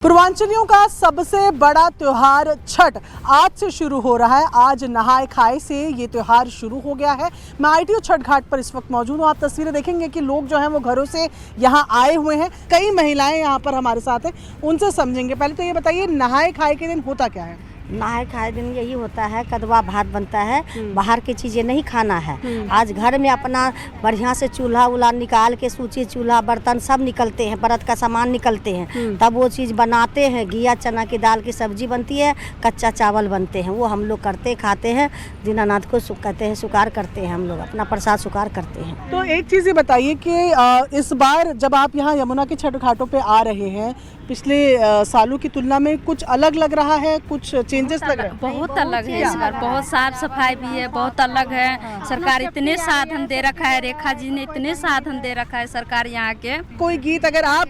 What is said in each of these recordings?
पूर्वांचलियों का सबसे बड़ा त्योहार छठ आज से शुरू हो रहा है। आज नहाए खाए से ये त्योहार शुरू हो गया है। मैं ITO छठ घाट पर इस वक्त मौजूद हूँ। आप तस्वीरें देखेंगे कि लोग जो हैं वो घरों से यहाँ आए हुए हैं। कई महिलाएं यहाँ पर हमारे साथ हैं, उनसे समझेंगे। पहले तो ये बताइए, नहाए खाए के दिन होता क्या है? नहाए खाए दिन यही होता है, कदवा भात बनता है, बाहर की चीज़ें नहीं खाना है। आज घर में अपना बढ़िया से चूल्हा उल्हा निकाल के, सूची चूल्हा बर्तन सब निकलते हैं, व्रत का सामान निकलते हैं, तब वो चीज़ बनाते हैं। घिया चना की दाल की सब्जी बनती है, कच्चा चावल बनते हैं, वो हम लोग करते खाते हैं। दीनानाथ को कहते हैं, सुकार करते हैं, हम लोग अपना प्रसाद सुकार करते हैं। तो एक चीज़ ये बताइए कि इस बार जब आप यहाँ यमुना के छठ घाटों पे आ रहे हैं, पिछले सालों की तुलना में कुछ अलग लग रहा है, कुछ चेंजेस लग रहे हैं? बहुत अलग है इस बार, बहुत साफ सफाई भी है, बहुत अलग है। सरकार इतने साधन दे रखा है, रेखा जी ने इतने साधन दे रखा है सरकार यहाँ के। कोई गीत अगर आप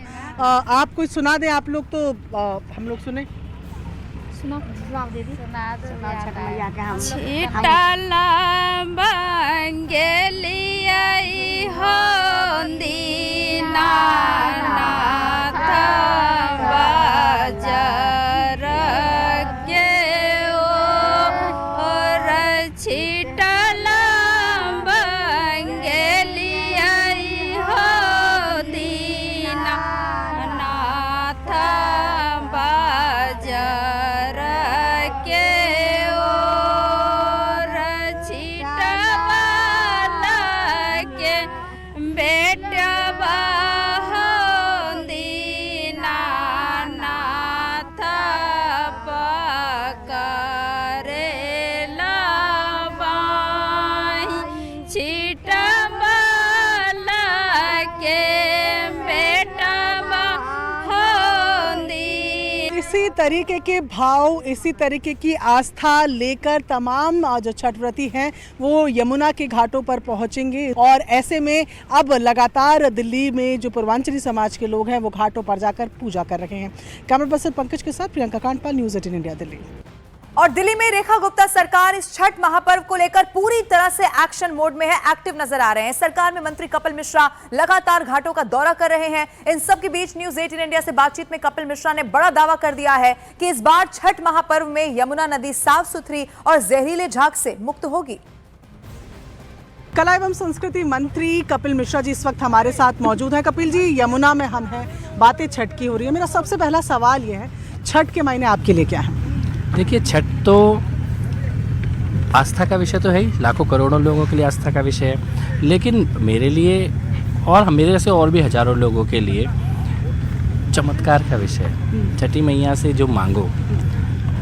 कोई सुना दें आप लोग, तो हम लोग सुने। छिटला बंगेलिया हो दीनानाथ बाजार के और छिटला बंगेलिया हो दीनानाथ बाजार के और छिटवाला के बेटवा हो दीनानाथ पकड़ेला बाई। छिटवाला के बेटवा हो इसी तरीके के भाव, इसी तरीके की आस्था लेकर तमाम जो छठ व्रती हैं वो यमुना के घाटों पर पहुंचेंगे। और ऐसे में अब लगातार दिल्ली में जो पूर्वांचली समाज के लोग हैं वो घाटों पर जाकर पूजा कर रहे हैं। कैमरा पर्सन पंकज के साथ प्रियंका कांडपाल, न्यूज़ 18 इंडिया, दिल्ली। और दिल्ली में रेखा गुप्ता सरकार इस छठ महापर्व को लेकर पूरी तरह से एक्शन मोड में है, एक्टिव नजर आ रहे हैं। सरकार में मंत्री कपिल मिश्रा लगातार घाटों का दौरा कर रहे हैं। इन सब के बीच न्यूज़ 18 इंडिया से बातचीत में कपिल मिश्रा ने बड़ा दावा कर दिया है कि इस बार छठ महापर्व में यमुना नदी साफ सुथरी और जहरीले झाग से मुक्त होगी। कला एवं संस्कृति मंत्री कपिल मिश्रा जी इस वक्त हमारे साथ मौजूद हैं। कपिल जी, यमुना में हम हैं, बातें छठ की हो रही है। मेरा सबसे पहला सवाल ये है, छठ के मायने आपके लिए क्या है? देखिए, छठ तो आस्था का विषय तो है ही, लाखों करोड़ों लोगों के लिए आस्था का विषय है, लेकिन मेरे लिए और मेरे जैसे और भी हजारों लोगों के लिए चमत्कार का विषय है। छठी मैया से जो मांगो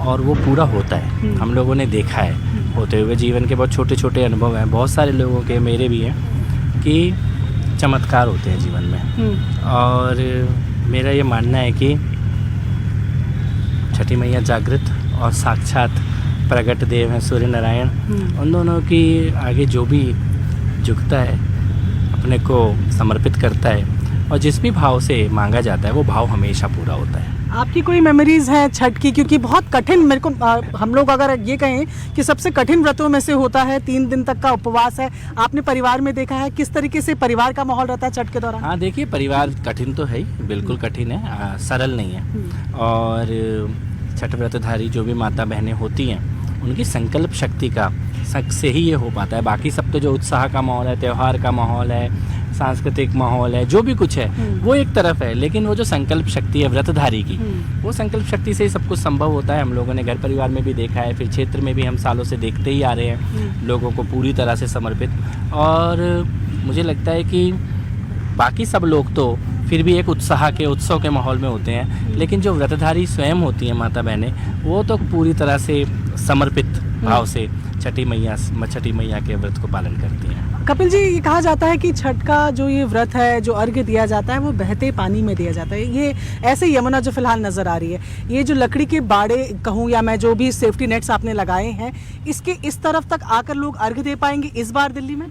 और वो पूरा होता है। हम लोगों ने देखा है होते हुए, जीवन के बहुत छोटे छोटे अनुभव हैं, बहुत सारे लोगों के, मेरे भी हैं, कि चमत्कार होते हैं जीवन में। और मेरा ये मानना है कि छठी मैया जागृत और साक्षात प्रगट देव हैं सूर्य नारायण। उन दोनों की आगे जो भी झुकता है, अपने को समर्पित करता है और जिस भी भाव से मांगा जाता है वो भाव हमेशा पूरा होता है। आपकी कोई मेमोरीज है छठ की? क्योंकि बहुत कठिन, मेरे को हम लोग अगर ये कहें कि सबसे कठिन व्रतों में से होता है, 3 दिन तक का उपवास है। आपने परिवार में देखा है किस तरीके से परिवार का माहौल रहता है छठ के दौरान? हाँ, देखिए, परिवार कठिन तो है ही, बिल्कुल कठिन है, सरल नहीं है। और छठ व्रतधारी जो भी माता बहनें होती हैं, उनकी संकल्प शक्ति का से ही ये हो पाता है। बाकी सब तो जो उत्साह का माहौल है, त्यौहार का माहौल है, सांस्कृतिक माहौल है, जो भी कुछ है वो एक तरफ है, लेकिन वो जो संकल्प शक्ति है व्रतधारी की, वो संकल्प शक्ति से ही सब कुछ संभव होता है। हम लोगों ने घर परिवार में भी देखा है, फिर क्षेत्र में भी हम सालों से देखते ही आ रहे हैं लोगों को पूरी तरह से समर्पित। और मुझे लगता है कि बाकी सब लोग तो फिर भी एक उत्साह के, उत्सव के माहौल में होते हैं, लेकिन जो व्रतधारी स्वयं होती हैं माता बहनें, वो तो पूरी तरह से समर्पित भाव से छठी मैया के व्रत को पालन करती हैं। कपिल जी, ये कहा जाता है कि छठ का जो ये व्रत है, जो अर्घ्य दिया जाता है, वो बहते पानी में दिया जाता है। ये ऐसे यमुना जो फिलहाल नजर आ रही है, ये जो लकड़ी के बाड़े कहूँ या मैं जो भी सेफ्टी नेट्स आपने लगाए हैं, इसके इस तरफ तक आकर लोग अर्घ्य दे पाएंगे इस बार दिल्ली में?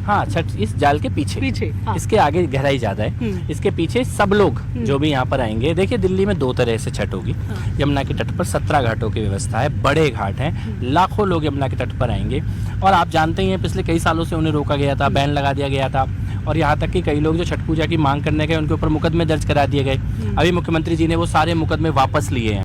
हाँ, छठ इस जाल के पीछे हाँ। इसके आगे गहराई ज़्यादा है, इसके पीछे सब लोग जो भी यहाँ पर आएंगे। देखिए, दिल्ली में 2 तरह से छठ होगी। यमुना के तट पर 17 घाटों की व्यवस्था है, बड़े घाट हैं, लाखों लोग यमुना के तट पर आएंगे। और आप जानते ही हैं, पिछले कई सालों से उन्हें रोका गया था, बैन लगा दिया गया था, और यहाँ तक कि कई लोग जो छठ पूजा की मांग करने गए उनके ऊपर मुकदमे दर्ज करा दिए गए। अभी मुख्यमंत्री जी ने वो सारे मुकदमे वापस लिए हैं।